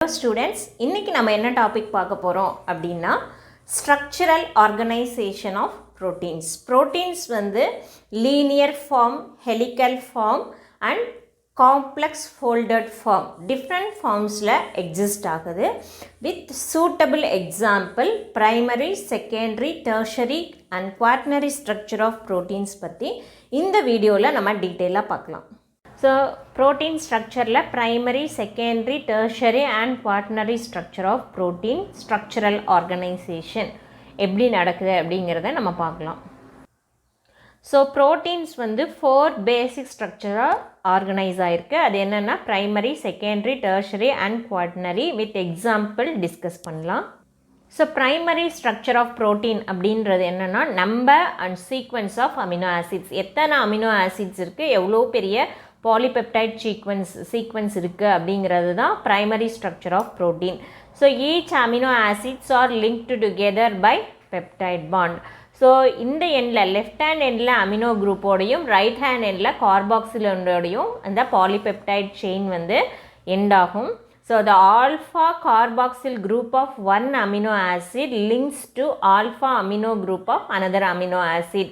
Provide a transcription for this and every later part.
Hello students, இன்னைக்கு நம்ம என்ன டாபிக் பார்க்க போறோம் அப்படின்னா structural organization of proteins. Proteins வந்து linear form, helical form and complex folded form. Different formsல exist ஆகுது. With suitable example, primary, secondary, tertiary and quaternary structure of proteins பத்தி இந்த வீடியோல நம்ம டீட்டெயிலா பார்க்கலாம். So, protein structure la primary, secondary, tertiary and quaternary structure of protein structural organization எப்படி நடக்குது அப்படிங்கிறத நம்ம பார்க்கலாம். So, proteins வந்து 4 basic structure organize ஆயிருக்கு. அது என்னன்னா primary, secondary, tertiary and quaternary with example discuss பண்ணலாம். So, primary structure of protein அப்படின்றது என்னன்னா number and sequence of amino acids. எத்தனை amino acids இருக்கு, எவ்வளோ பெரிய polypeptide sequence இருக்கு அப்படிங்கிறது தான் primary structure of protein. So, each amino acids are linked together by peptide bond. So, இந்த எண்டில் left hand எண்டில் amino group ஓடையும் right hand எண்டில் carboxyl ஓடையும் அந்த polypeptide chain வந்து end ஆகும். So, the alpha carboxyl group of one amino acid links to alpha amino group of another amino acid.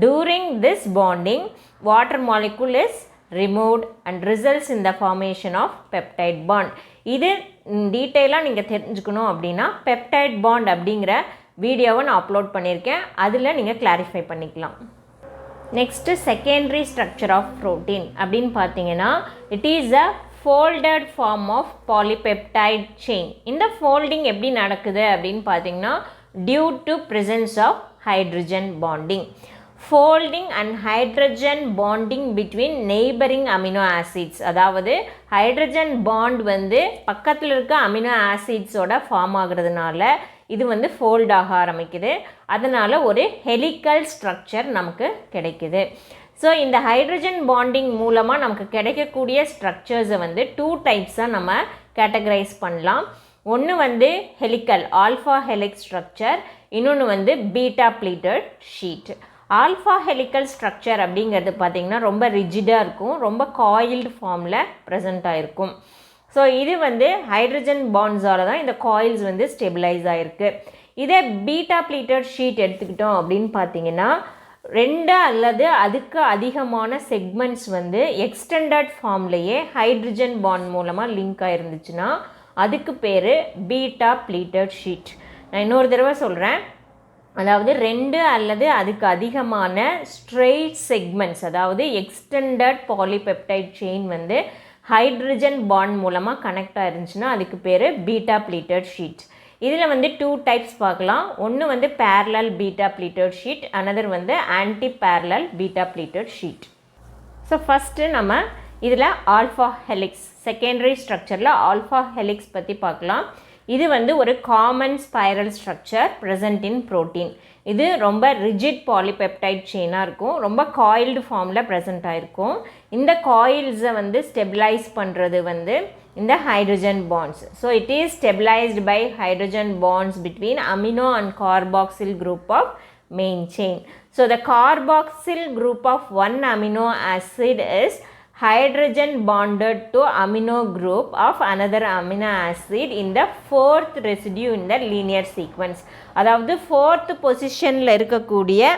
During this bonding, water molecule is removed and results in the formation of peptide bond. இது டீட்டெயிலாக நீங்கள் தெரிஞ்சுக்கணும் அப்படின்னா peptide bond அப்படிங்கிற வீடியோவை நான் upload பண்ணியிருக்கேன், அதில் நீங்கள் கிளாரிஃபை பண்ணிக்கலாம். Next secondary structure of protein அப்படின்னு பார்த்தீங்கன்னா it is a folded form of polypeptide chain. இந்த folding எப்படி நடக்குது அப்படின்னு பார்த்தீங்கன்னா due to presence of hydrogen bonding. Folding and hydrogen bonding between neighboring amino acids. அதாவது ஹைட்ரஜன் பாண்ட் வந்து பக்கத்தில் இருக்க அமினோ ஆசிட்ஸோட ஃபார்ம் ஆகிறதுனால இது வந்து ஃபோல்ட் ஆக ஆரம்பிக்குது. அதனால் ஒரு ஹெலிக்கல் ஸ்ட்ரக்சர் நமக்கு கிடைக்குது. ஸோ இந்த ஹைட்ரஜன் பாண்டிங் மூலமாக நமக்கு கிடைக்கக்கூடிய ஸ்ட்ரக்சர்ஸை வந்து 2 டைப்ஸாக நம்ம கேட்டகரைஸ் பண்ணலாம். ஒன்று வந்து ஹெலிக்கல் ஆல்ஃபா ஹெலிக்ஸ் ஸ்ட்ரக்சர், இன்னொன்று வந்து beta pleated sheet. Alpha helical structure அப்படிங்கிறது பார்த்திங்கன்னா ரொம்ப ரிஜிடாக இருக்கும், ரொம்ப காயில்டு ஃபார்மில் ப்ரெசண்ட் ஆகிருக்கும். ஸோ இது வந்து ஹைட்ரஜன் பாண்ட்ஸால் தான் இந்த காயில்ஸ் வந்து ஸ்டெபிளைஸ் ஆகிருக்கு. இதே பீட்டா ப்ளீட்டட் ஷீட் எடுத்துக்கிட்டோம் அப்படின்னு பார்த்தீங்கன்னா 2 அல்லது அதுக்கு அதிகமான செக்மெண்ட்ஸ் வந்து எக்ஸ்டெண்டட் ஃபார்ம்லேயே ஹைட்ரஜன் பாண்ட் மூலமாக லிங்க் ஆகிருந்துச்சுன்னா அதுக்கு பேர் பீட்டா ப்ளீட்டட் ஷீட். நான் இன்னொரு தடவை சொல்கிறேன், அதாவது 2 அல்லது அதுக்கு அதிகமான ஸ்ட்ரெயிட் செக்மெண்ட்ஸ், அதாவது எக்ஸ்டெண்டட் பாலிபெப்டைட் செயின் வந்து ஹைட்ரஜன் பாண்ட் மூலமாக கனெக்ட் ஆயிருந்துச்சுன்னா அதுக்கு பேர் பீட்டா ப்ளீட்டட் ஷீட். இதில் வந்து 2 டைப்ஸ் பார்க்கலாம். ஒன்று வந்து parallel beta pleated sheet, another வந்து anti parallel beta pleated sheet. So first நம்ம இதில் ஆல்ஃபா ஹெலிக்ஸ் செகண்டரி ஸ்ட்ரக்சரில் ஆல்ஃபா ஹெலிக்ஸ் பற்றி பார்க்கலாம். இது வந்து ஒரு common spiral structure present in protein. இது ரொம்ப ரிஜிட் பாலிபெப்டைட் செயினாக இருக்கும், ரொம்ப காயில்டு ஃபார்மில் ப்ரெசண்ட் ஆகிருக்கும். இந்த காயில்ஸை வந்து ஸ்டெபிளைஸ் பண்ணுறது வந்து இந்த hydrogen bonds. So it is stabilized by hydrogen bonds between amino and carboxyl group of main chain. So the carboxyl group of one amino acid is hydrogen bonded to amino group of another amino acid in the 4th residue in the linear sequence. அதாவது 4th பொசிஷனில் இருக்கக்கூடிய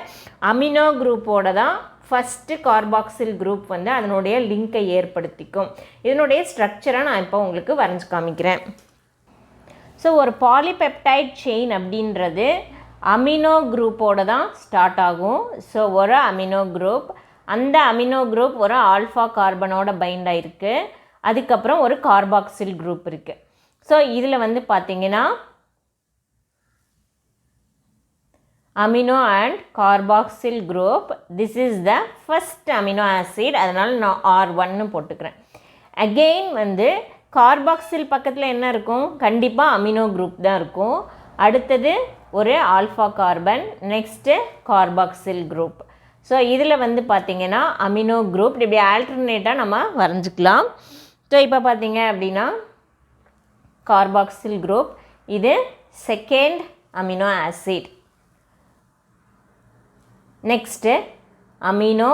amino குரூப்போட தான் first carboxyl group வந்து அதனுடைய லிங்கை ஏற்படுத்திக்கும். இதனுடைய ஸ்ட்ரக்சரை நான் இப்போ உங்களுக்கு வரைஞ்சி காமிக்கிறேன். ஸோ ஒரு பாலிபெப்டைட் செயின் அப்படின்றது அமினோ குரூப்போட தான் ஸ்டார்ட் ஆகும். ஸோ ஒரு அமினோ குரூப், அந்த அமினோ குரூப் ஒரு ஆல்ஃபா கார்பனோட பைண்ட் ஆகிருக்கு, அதுக்கப்புறம் ஒரு கார்பாக்சில் குரூப் இருக்குது. ஸோ இதில் வந்து பார்த்திங்கன்னா amino and carboxyl group, this is the first amino acid, அதனால் நான் R1 போட்டுக்கிறேன். அகெயின் வந்து கார்பாக்சில் பக்கத்தில் என்ன இருக்கும், கண்டிப்பாக அமினோ குரூப் தான் இருக்கும். அடுத்தது ஒரு alpha carbon, next carboxyl group. So இதில் வந்து பார்த்திங்கன்னா அமினோ குரூப் இப்படி ஆல்டர்னேட்டாக நம்ம வரைஞ்சிக்கலாம். ஸோ இப்போ பார்த்திங்க அப்படின்னா கார்பாக்சில் குரூப், இது second amino acid. Next amino.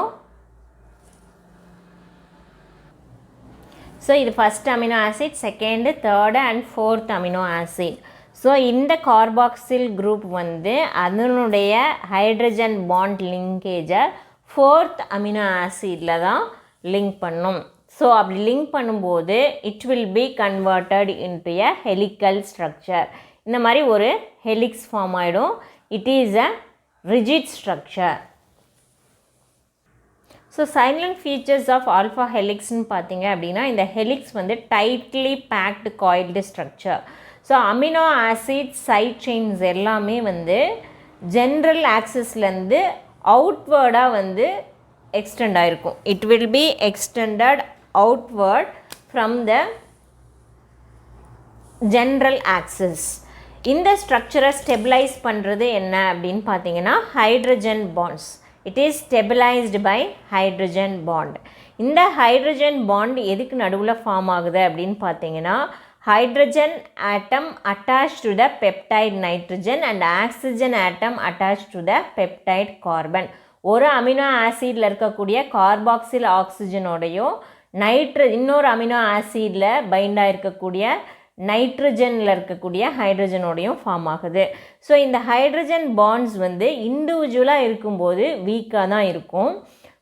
So இது first amino acid, second, third and fourth amino acid. So இந்த கார்பாக்சில் குரூப் வந்து அதனுடைய ஹைட்ரஜன் பாண்ட் லிங்கேஜை ஃபோர்த் அமினோ ஆசிடில் தான் லிங்க் பண்ணும். ஸோ அப்படி லிங்க் பண்ணும்போது it will be converted into a helical structure. இந்த மாதிரி ஒரு ஹெலிக்ஸ் ஃபார்ம் ஆகிடும். It is a rigid structure. So silent features of alpha ஹெலிக்ஸ்னு பார்த்தீங்க அப்படின்னா இந்த ஹெலிக்ஸ் வந்து tightly packed coiled structure. So amino acid side chains எல்லாமே வந்து ஜென்ரல் ஆக்சிஸ்லேருந்து அவுட்வேர்டாக வந்து எக்ஸ்டெண்ட் ஆகிருக்கும். It will be extended outward from the general axis. இந்த ஸ்ட்ரக்சரை ஸ்டெபிளைஸ் பண்ணுறது என்ன அப்படின்னு பார்த்தீங்கன்னா hydrogen bonds. It is stabilized by hydrogen bond. இந்த ஹைட்ரஜன் பாண்ட் எதுக்கு நடுவில் ஃபார்ம் ஆகுது அப்படின்னு பார்த்தீங்கன்னா hydrogen atom attached to the peptide nitrogen and oxygen atom attached to the peptide carbon. ஒரு அமினோ ஆசிடில் இருக்கக்கூடிய கார்பாக்சில் ஆக்சிஜனோடையும் இன்னொரு அமினோ ஆசிடில் பைண்டாக இருக்கக்கூடிய நைட்ரஜனில் இருக்கக்கூடிய ஹைட்ரஜனோடையும் ஃபார்ம் ஆகுது. ஸோ இந்த ஹைட்ரஜன் பாண்ட்ஸ் வந்து இண்டிவிஜுவலாக இருக்கும்போது வீக்காக தான் இருக்கும்.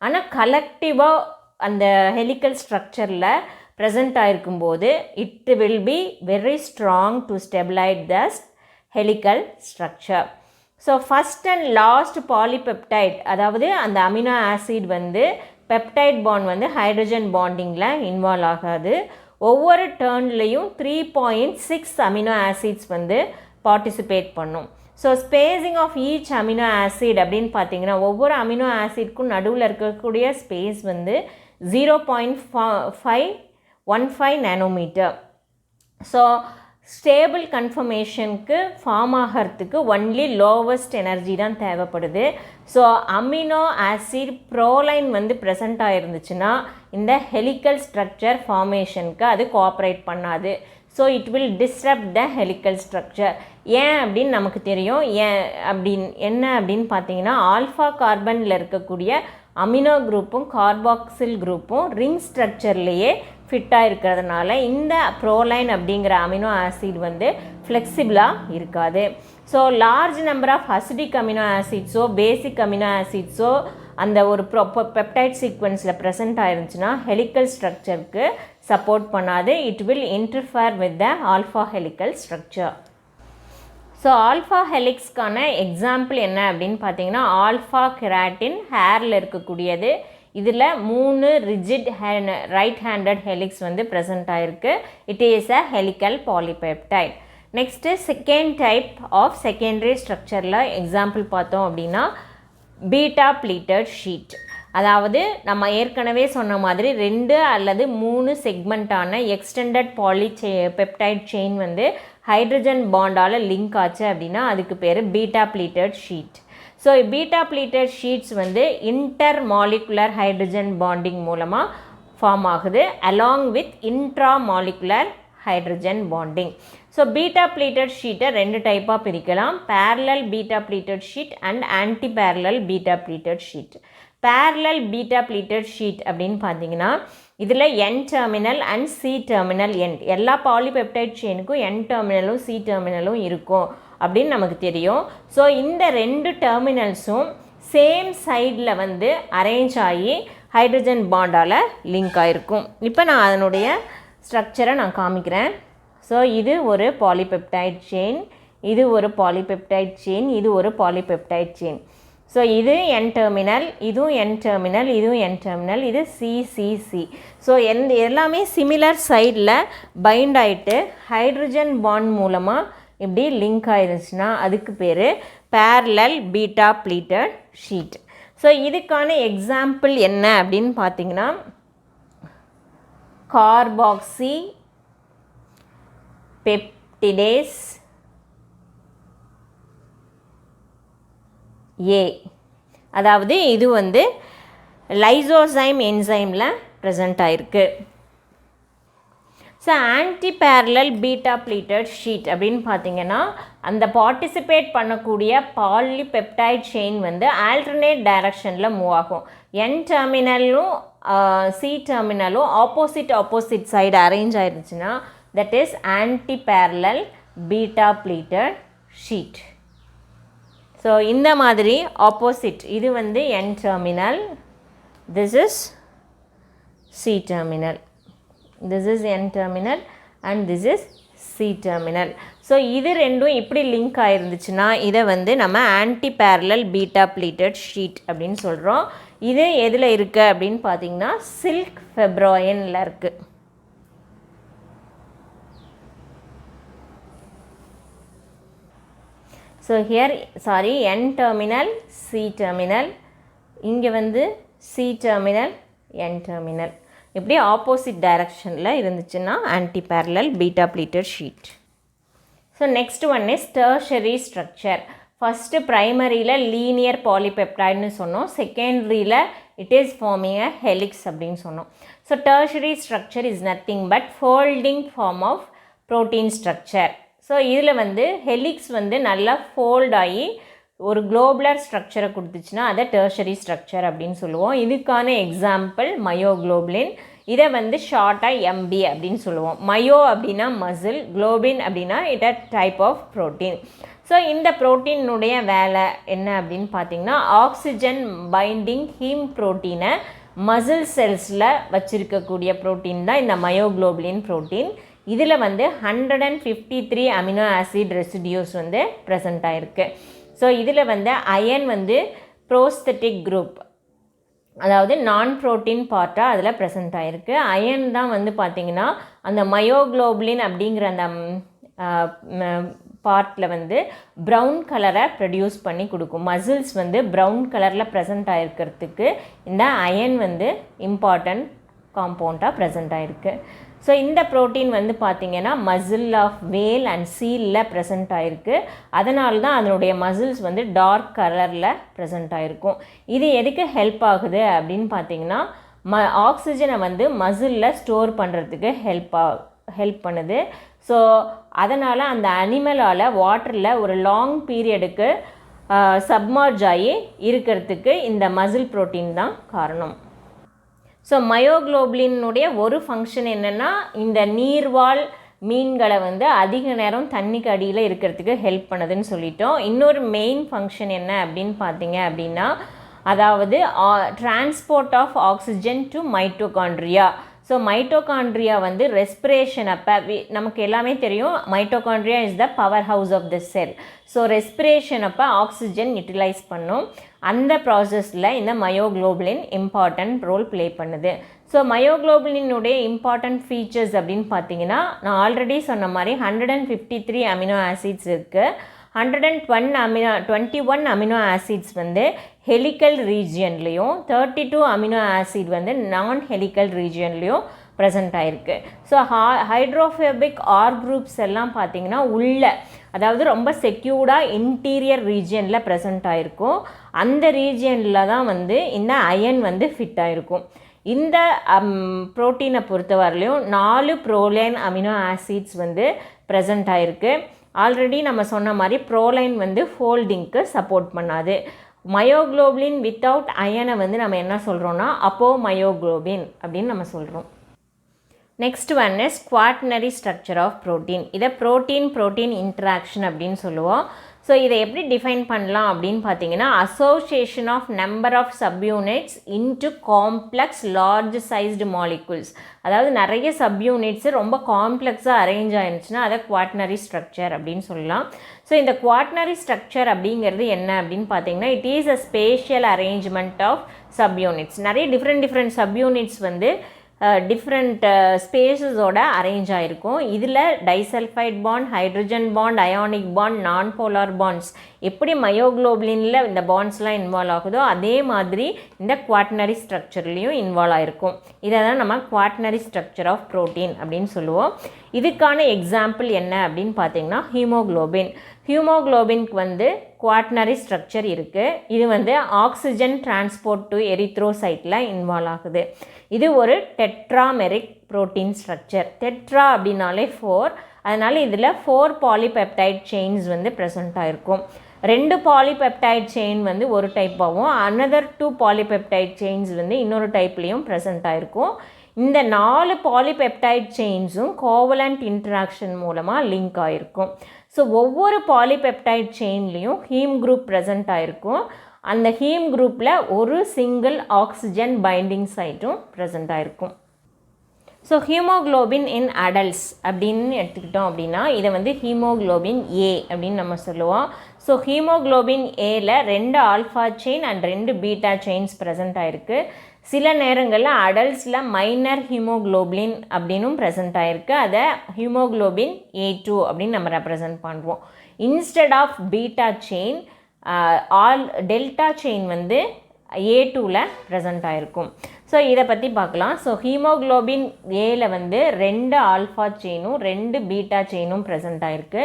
ஆனால் கலெக்டிவாக அந்த ஹெலிக்கல் ஸ்ட்ரக்சரில் ப்ரெசண்ட் ஆகிருக்கும்போது it will be very strong to stabilize the helical structure. So first and last polypeptide, அதாவது அந்த அமினோ ஆசிட் வந்து பெப்டைட் பாண்ட் வந்து ஹைட்ரஜன் பாண்டிங்கில் இன்வால்வ் ஆகாது. ஒவ்வொரு டர்ன்லேயும் 3.6 அமினோ ஆசிட்ஸ் வந்து பார்ட்டிசிபேட் பண்ணும். So spacing of each amino acid அப்படின்னு பார்த்தீங்கன்னா ஒவ்வொரு அமினோ ஆசிட்க்கும் நடுவில் இருக்கக்கூடிய ஸ்பேஸ் வந்து 0.15 நானோமீட்டர். ஸோ ஸ்டேபிள் கன்ஃபர்மேஷனுக்கு ஃபார்ம் ஆகிறதுக்கு ஒன்லி லோவஸ்ட் எனர்ஜி தான் தேவைப்படுது. ஸோ அமினோ ஆசிட் ப்ரோலைன் வந்து ப்ரெசண்ட் ஆகிருந்துச்சுன்னா இந்த ஹெலிக்கல் ஸ்ட்ரக்சர் ஃபார்மேஷனுக்கு அது கோஆப்ரேட் பண்ணாது. So it will disturb the helical structure. ஏன் அப்படின்னு நமக்கு தெரியும். என்ன அப்படின்னு பார்த்தீங்கன்னா ஆல்ஃபா கார்பனில் இருக்கக்கூடிய அமினோ குரூப்பும் கார்பாக்சில் குரூப்பும் ரிங் ஸ்ட்ரக்சர்லேயே ஃபிட்டாக இருக்கிறதுனால இந்த ப்ரோலைன் அப்படிங்கிற அமினோ ஆசிட் வந்து ஃப்ளெக்சிபிளாக இருக்காது. So large number of acidic amino ஆசிட்ஸோ பேசிக் அமினோ ஆசிட்ஸோ அந்த ஒரு பெப்டைட் சீக்வன்ஸில் ப்ரெசென்ட் ஆயிருந்துச்சுன்னா ஹெலிக்கல் ஸ்ட்ரக்சருக்கு சப்போர்ட் பண்ணாது. It will interfere with the alpha helical structure. So alpha ஹெலிக்ஸ்க்கான எக்ஸாம்பிள் என்ன அப்படின்னு பார்த்தீங்கன்னா ஆல்ஃபா கெராட்டின் ஹேரில் இருக்கக்கூடியது. இதில் 3 ரிஜிட் ரைட் ஹேண்டட் ஹெலிக்ஸ் வந்து ப்ரெசென்ட் ஆகிருக்கு. It is a helical polypeptide. Next second type of secondary ஸ்ட்ரக்சரில் எக்ஸாம்பிள் பார்த்தோம் அப்படின்னா பீட்டா ப்ளீட்டட் ஷீட். அதாவது நம்ம ஏற்கனவே சொன்ன மாதிரி 2 அல்லது 3 செக்மெண்ட்டான எக்ஸ்டெண்டட் பெப்டைட் செயின் வந்து ஹைட்ரஜன் பாண்டால் லிங்க் ஆச்சு அப்படின்னா அதுக்கு பேர் beta pleated sheet. So beta pleated sheets வந்து இன்டர் மாலிகுலர் ஹைட்ரஜன் பாண்டிங் மூலமாக ஃபார்ம் ஆகுது along with intra molecular hydrogen bonding. So beta pleated ஷீட்டை 2 டைப்பாக பிரிக்கலாம். Parallel beta pleated sheet and anti parallel beta pleated sheet. Parallel beta pleated sheet அப்படின்னு பார்த்தீங்கன்னா இதில் N terminal and C terminal end, எல்லா polypeptide செயினுக்கும் என் டெர்மினலும் C டெர்மினலும் இருக்கும் அப்படின்னு நமக்கு தெரியும். ஸோ இந்த 2 டெர்மினல்ஸும் சேம் சைடில் வந்து அரேஞ்ச் ஆகி ஹைட்ரஜன் பாண்டால் லிங்க் ஆகிருக்கும். இப்போ நான் அதனுடைய ஸ்ட்ரக்சரை நான் காமிக்கிறேன். ஸோ இது ஒரு பாலிபெப்டைட் செயின், இது ஒரு பாலிபெப்டைட் செயின், இது ஒரு பாலிபெப்டைட் செயின். ஸோ இது என் டெர்மினல், இதுவும் என் டெர்மினல், இதுவும் என் டெர்மினல், இது சிசிசி. ஸோ எல்லாமே சிமிலர் சைடில் பைண்ட் ஆகிட்டு ஹைட்ரஜன் பாண்ட் மூலமாக இப்படி லிங்க் ஆயிருச்சுன்னா அதுக்கு பேர் parallel beta pleated sheet. So இதுக்கான எக்ஸாம்பிள் என்ன அப்படின்னு பார்த்தீங்கன்னா கார்பாக்சி பெப்டிடேஸ் ஏ, அதாவது இது வந்து லைசோசைம் என்சைமில் ப்ரெசண்ட் ஆகிருக்கு. So anti parallel beta pleated sheet அப்படின்னு பார்த்தீங்கன்னா அந்த பார்ட்டிசிபேட் பண்ணக்கூடிய பாலிபெப்டைட் செயின் வந்து ஆல்டர்னேட் டைரக்ஷனில் மூவ் ஆகும். என் டெர்மினலும் சி டெர்மினலும் ஆப்போசிட் சைடு அரேஞ்ச் ஆயிருந்துச்சுன்னா that is anti-parallel beta pleated sheet. So இந்த மாதிரி ஆப்போசிட் இது வந்து N terminal, this is C terminal, this is N terminal and this is C terminal. So இது ரெண்டும் இப்படி லிங்க் ஆயிருந்துச்சுன்னா இதை வந்து நம்ம anti parallel beta pleated sheet அப்படின்னு சொல்கிறோம். இது எதில் இருக்குது அப்படின்னு பார்த்தீங்கன்னா சில்க் ஃபெப்ராயினில் இருக்குது. So here N terminal, C terminal, இங்கே வந்து C terminal, N terminal. இப்படி ஆப்போசிட் டைரக்ஷனில் இருந்துச்சுன்னா anti parallel beta pleated sheet. So next one is tertiary structure. First ப்ரைமரியில் லீனியர் பாலிபெப்டைட்னு சொன்னோம், செகண்டரியில் it is forming a helix அப்படின்னு சொன்னோம். So tertiary structure is nothing but folding form of protein structure. So இதில் வந்து ஹெலிக்ஸ் வந்து நல்லா ஃபோல்ட் ஆகி ஒரு குளோபுலர் ஸ்ட்ரக்சரை கொடுத்துச்சுன்னா அதை டெர்ஷரி ஸ்ட்ரக்சர் அப்படின்னு சொல்லுவோம். இதுக்கான எக்ஸாம்பிள் மயோக்ளோபின். இதை வந்து ஷார்ட்டாக MB அப்படின்னு சொல்லுவோம். மயோ அப்படின்னா மசில், குளோபின் அப்படின்னா it a type of protein. So இந்த ப்ரோட்டீனுடைய வேலை என்ன அப்படின்னு பார்த்தீங்கன்னா ஆக்சிஜன் பைண்டிங் ஹீம் ப்ரோட்டீனை மசில் செல்ஸில் வச்சுருக்கக்கூடிய ப்ரோட்டீன் தான் இந்த மயோக்ளோபின் ப்ரோட்டீன். இதில் வந்து 153 அமினோ ஆசிட் ரெசிடியூஸ் வந்து ப்ரெசண்ட் ஆகிருக்கு. ஸோ இதில் வந்து அயன் வந்து ப்ரோஸ்தட்டிக் குரூப், அதாவது நான் ப்ரோட்டீன் பார்ட்டாக அதில் ப்ரெசண்ட் ஆகிருக்கு. அயன் தான் வந்து பார்த்திங்கன்னா அந்த மயோக்ளோபின் அப்படிங்கிற அந்த பார்ட்டில் வந்து ப்ரௌன் கலரை ப்ரொடியூஸ் பண்ணி கொடுக்கும். மசில்ஸ் வந்து ப்ரௌன் கலரில் ப்ரெசண்ட் ஆகிருக்கிறதுக்கு இந்த அயன் வந்து இம்பார்ட்டன்ட் காம்பவுண்டாக ப்ரெசண்ட் ஆகிருக்கு. ஸோ இந்த ப்ரோட்டீன் வந்து பார்த்திங்கன்னா மசில் ஆஃப் வேல் அண்ட் சீலில் ப்ரெசண்ட் ஆகிருக்கு. அதனால தான் அதனுடைய மசில்ஸ் வந்து டார்க் கலரில் ப்ரெசண்ட் ஆகிருக்கும். இது எதுக்கு ஹெல்ப் ஆகுது அப்படின்னு பார்த்திங்கன்னா ஆக்சிஜனை வந்து மசிலில் ஸ்டோர் பண்ணுறதுக்கு ஹெல்ப் பண்ணுது. ஸோ அதனால் அந்த அனிமலால் வாட்டரில் ஒரு லாங் பீரியடுக்கு சப்மர்ஜ் ஆகி இருக்கிறதுக்கு இந்த மசில் ப்ரோட்டீன் தான் காரணம். ஸோ மயோக்ளோபினுடைய ஒரு ஃபங்க்ஷன் என்னென்னா இந்த நீர்வாழ் மீன்களை வந்து அதிக நேரம் தண்ணிக்கு அடியில் இருக்கிறதுக்கு ஹெல்ப் பண்ணுதுன்னு சொல்லிட்டோம். இன்னொரு மெயின் ஃபங்க்ஷன் என்ன அப்படின்னு பார்த்தீங்க அப்படின்னா அதாவது transport of oxygen to mitochondria. So mitochondria வந்து ரெஸ்பிரேஷன் அப்போ நமக்கு எல்லாமே தெரியும் mitochondria is the power house of the cell. So respiration அப்போ ஆக்சிஜன் யூட்டிலைஸ் பண்ணும். அந்த ப்ராசஸில் இந்த மயோக்ளோபின் இம்பார்ட்டன்ட் ரோல் ப்ளே பண்ணுது. ஸோ மயோக்ளோபினுடைய இம்பார்ட்டன்ட் ஃபீச்சர்ஸ் அப்படின்னு பார்த்தீங்கன்னா நான் ஆல்ரெடி சொன்ன மாதிரி 153 அமினோ ஆசிட்ஸ் இருக்குது. 121 அமினோ ஆசிட்ஸ் வந்து ஹெலிக்கல் ரீஜியன்லேயும் 32 அமினோ ஆசிட் வந்து நான் ஹெலிக்கல் ரீஜியன்லேயும் ப்ரெசண்ட் ஆகிருக்கு. ஸோ ஹைட்ரோஃபோபிக் ஆர் குரூப்ஸ் எல்லாம் பார்த்திங்கன்னா உள்ள அதாவது ரொம்ப செக்யூர்டாக இன்டீரியர் ரீஜியனில் ப்ரெசண்ட் ஆகிருக்கும். அந்த ரீஜியனில் தான் வந்து இந்த அயன் வந்து ஃபிட் ஆகிருக்கும். இந்த ப்ரோட்டீனை பொறுத்தவரையிலையும் 4 ப்ரோலைன் அமினோ ஆசிட்ஸ் வந்து ப்ரெசண்ட் ஆகிருக்கு. ஆல்ரெடி நம்ம சொன்ன மாதிரி ப்ரோலைன் வந்து ஃபோல்டிங்க்கு சப்போர்ட் பண்ணாது. மயோக்ளோபின் வித்தவுட் அயனை வந்து நம்ம என்ன சொல்கிறோன்னா அப்போமயோக்ளோபின் அப்படின்னு நம்ம சொல்கிறோம். Next one is quaternary structure of protein. இதை ப்ரோட்டீன் இன்ட்ராக்ஷன் அப்படின்னு சொல்லுவோம். ஸோ இதை எப்படி டிஃபைன் பண்ணலாம் அப்படின்னு பார்த்தீங்கன்னா association of number of subunits into complex large sized molecules. அதாவது நிறைய சப்யூனிட்ஸு ரொம்ப காம்ப்ளெக்ஸாக அரேஞ்ச் ஆயிருந்துச்சுன்னா அதை குவாட்டர்னரி ஸ்ட்ரக்சர் அப்படின்னு சொல்லலாம். ஸோ இந்த குவாட்டர்னரி ஸ்ட்ரக்சர் அப்படிங்கிறது என்ன அப்படின்னு பார்த்தீங்கன்னா it is a spatial arrangement of subunits. நிறைய டிஃப்ரெண்ட் சப்யூனிட்ஸ் வந்து டிஃப்ரெண்ட் ஸ்பேஸஸோட அரேஞ்ச் ஆகிருக்கும். இதில் disulphide bond, hydrogen bond, ionic bond, non polar bonds எப்படி மயோக்ளோபினில் இந்த பாண்ட்ஸ்லாம் இன்வால்வ் ஆகுதோ அதே மாதிரி இந்த குவாட்டர்னரி ஸ்ட்ரக்சர்லேயும் இன்வால்வ் ஆகிருக்கும். இதை தான் நம்ம குவாட்டர்னரி ஸ்ட்ரக்சர் ஆஃப் ப்ரோட்டீன் அப்படின்னு சொல்லுவோம். இதுக்கான எக்ஸாம்பிள் என்ன அப்படின்னு பார்த்தீங்கன்னா ஹீமோக்ளோபின்க்கு வந்து குவாட்டர்னரி ஸ்ட்ரக்சர் இருக்குது. இது வந்து ஆக்சிஜன் டிரான்ஸ்போர்ட் டு எரித்ரோசைட்டில் இன்வால்வ் ஆகுது. இது ஒரு டெட்ராமெரிக் ப்ரோட்டீன் ஸ்ட்ரக்சர். டெட்ரா அப்படின்னாலே 4, அதனால் இதில் 4 பாலிபெப்டைட் செயின்ஸ் வந்து ப்ரெசண்ட் ஆகிருக்கும். 2 பாலிபெப்டைட் செயின் வந்து ஒரு டைப்பாகவும் அனதர் 2 பாலிபெப்டைட் செயின்ஸ் வந்து இன்னொரு டைப்லேயும் ப்ரெசென்ட் ஆகிருக்கும். இந்த 4 பாலிபெப்டைட் செயின்ஸும் கோவலண்ட் இன்ட்ராக்ஷன் மூலமாக லிங்க் ஆகிருக்கும். ஸோ ஒவ்வொரு பாலிபெப்டைட் செயின்லேயும் ஹீம் குரூப் ப்ரெசென்ட் ஆகிருக்கும். அந்த ஹீம் குரூப்பில் ஒரு சிங்கிள் ஆக்சிஜன் பைண்டிங் சைட்டும் ப்ரெசென்ட் ஆகிருக்கும். ஸோ ஹீமோக்ளோபின் இன் அடல்ட்ஸ் அப்படின்னு எடுத்துக்கிட்டோம் அப்படின்னா இதை வந்து ஹீமோக்ளோபின் ஏ அப்படின்னு நம்ம சொல்லுவோம். ஸோ ஹீமோக்ளோபின் ஏல 2 alpha chain and 2 beta chains present ஆகிருக்கு. சில நேரங்களில் அடல்ட்ஸில் மைனர் ஹீமோக்ளோபின் அப்படின்னும் ப்ரெசென்ட் ஆகிருக்கு. அதை ஹீமோக்ளோபின் A2 அப்படின்னு நம்ம ரெப்ரசன்ட் பண்ணுவோம். Instead of beta chain delta chain வந்து A2ல ப்ரெசென்ட் ஆகிருக்கும். ஸோ இதை பற்றி பார்க்கலாம். ஸோ ஹீமோக்ளோபின் ஏல வந்து 2 ஆல்ஃபா செயினும் 2 பீட்டா செயினும் ப்ரெசென்ட் ஆகிருக்கு.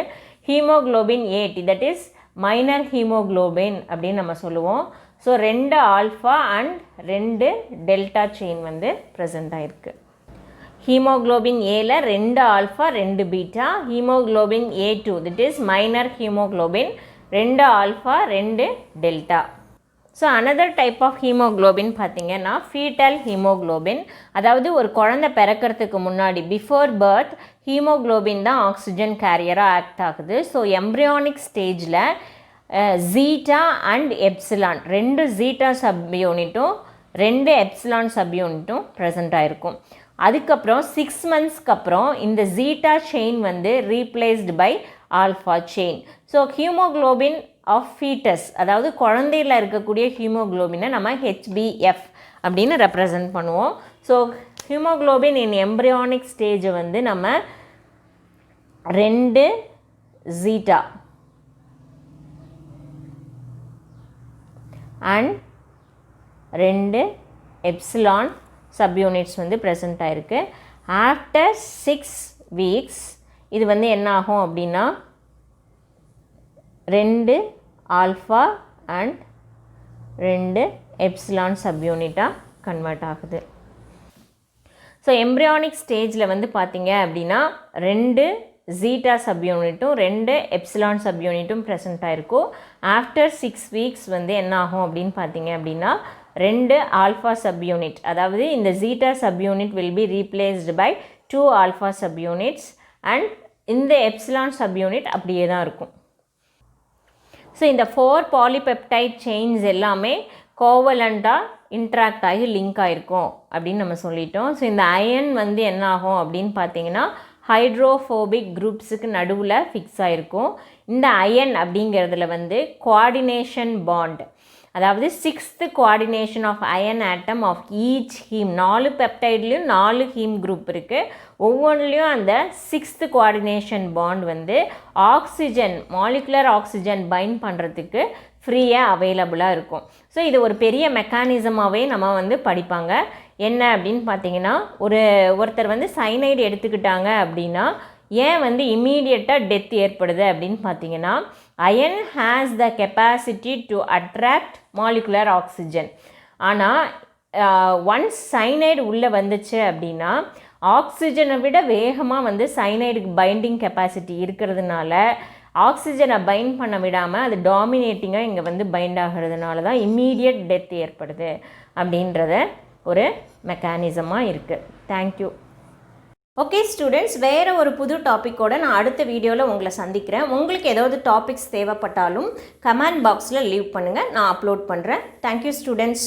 Haemoglobin A that is minor haemoglobin அப்படின்னு நம்ம சொல்லுவோம். So 2 alpha and 2 delta chain வந்து ப்ரெசென்ட் ஆகிருக்கு. ஹீமோக்ளோபின் ஏல 2 alpha 2 beta, haemoglobin A2 that is minor haemoglobin 2 alpha 2 delta. So another type of haemoglobin பார்த்திங்கன்னா ஃபீட்டல் ஹீமோக்ளோபின். அதாவது ஒரு குழந்தை பிறக்கிறதுக்கு முன்னாடி பிஃபோர் பர்த் ஹீமோக்ளோபின் தான் ஆக்சிஜன் கேரியராக ஆக்ட் ஆகுது. ஸோ எம்ப்ரியானிக் ஸ்டேஜில் ஜீட்டா அண்ட் எப்சிலான் 2 ஜீட்டா சப்யூனிட்டும் 2 எப்சிலான் சப்யூனிட்டும் ப்ரெசென்ட் ஆகிருக்கும். அதுக்கப்புறம் 6 மந்த்ஸ்க்கு அப்புறம் இந்த ஜீட்டா செயின் வந்து replaced by alpha chain. So haemoglobin of foetus அதாவது குழந்தையில் இருக்கக்கூடிய ஹீமோக்ளோபினை நம்ம HbF அப்படின்னு ரெப்ரசன்ட் பண்ணுவோம். ஸோ ஹீமோக்ளோபின் இன் எம்ப்ரியானிக் ஸ்டேஜை வந்து நம்ம 2 ஜீட்டா அண்ட் 2 எப்சிலான் சப்யூனிட்ஸ் வந்து ப்ரெசென்ட் ஆகிருக்கு. ஆஃப்டர் 6 வீக்ஸ் இது வந்து என்ன ஆகும் அப்படின்னா 2 ஆல்ஃபா அண்ட் 2 எப்சிலான் சப்யூனிட்டாக கன்வெர்ட் ஆகுது. ஸோ எம்ப்ரியானிக் ஸ்டேஜில் வந்து பார்த்திங்க அப்படின்னா 2 ஜீட்டா சப்யூனிட்டும் 2 எப்சிலான் சப்யூனிட்டும் ப்ரெசென்ட் ஆகிருக்கும். ஆஃப்டர் 6 வீக்ஸ் வந்து என்ன ஆகும் அப்படின்னு பார்த்திங்க அப்படின்னா 2 ஆல்ஃபா சப்யூனிட் அதாவது இந்த zeta subunit will be replaced by 2 alpha subunits and இந்த எப்சிலான் சப்யூனிட் அப்படியே தான் இருக்கும். ஸோ இந்த 4 பாலிபெப்டைட் செயின்ஸ் எல்லாமே கோவலண்ட்டாக இன்ட்ராக்ட் ஆகி லிங்க் ஆகிருக்கும் அப்படின்னு நம்ம சொல்லிட்டோம். ஸோ இந்த அயன் வந்து என்ன ஆகும் அப்படின்னு பார்த்தீங்கன்னா ஹைட்ரோஃபோபிக் குரூப்ஸுக்கு நடுவில் ஃபிக்ஸ் ஆகிருக்கும். இந்த அயன் அப்படிங்கிறதுல வந்து கோஆர்டினேஷன் பாண்ட் அதாவது 6th coordination of iron atom of each haem 4 பெப்டைட்லேயும் 4 ஹீம் குரூப் இருக்குது. ஒவ்வொன்றுலேயும் அந்த 6th கோஆர்டினேஷன் பாண்ட் வந்து ஆக்சிஜன் மாலிகுலர் ஆக்சிஜன் பைண்ட் பண்ணுறதுக்கு ஃப்ரீயாக அவைலபிளாக இருக்கும். ஸோ இது ஒரு பெரிய மெக்கானிசமாகவே நம்ம வந்து படிப்பாங்க. என்ன அப்படின்னு பார்த்தீங்கன்னா ஒருத்தர் வந்து சைனைடு எடுத்துக்கிட்டாங்க அப்படின்னா ஏன் வந்து இம்மீடியட்டாக டெத் ஏற்படுது அப்படின்னு பார்த்தீங்கன்னா iron has the capacity to attract molecular oxygen. ஆனால் ஒன்ஸ் சைனைடு உள்ளே வந்துச்சு அப்படின்னா ஆக்சிஜனை விட வேகமாக வந்து சைனைடுக்கு பைண்டிங் கெப்பாசிட்டி இருக்கிறதுனால ஆக்சிஜனை பைண்ட் பண்ண விடாமல் அது டாமினேட்டிங்காக இங்கே வந்து பைண்ட் ஆகிறதுனால தான் இம்மீடியட் டெத் ஏற்படுது அப்படின்றத ஒரு மெக்கானிசமாக இருக்குது. தேங்க்யூ. ஓகே ஸ்டூடெண்ட்ஸ், வேறு ஒரு புது டாப்பிக்கோடு நான் அடுத்த வீடியோவில் உங்களை சந்திக்கிறேன். உங்களுக்கு ஏதாவது டாபிக்ஸ் தேவைப்பட்டாலும் கமெண்ட் பாக்ஸில் லீவ் பண்ணுங்கள், நான் அப்லோட் பண்ணுறேன். Thank you students.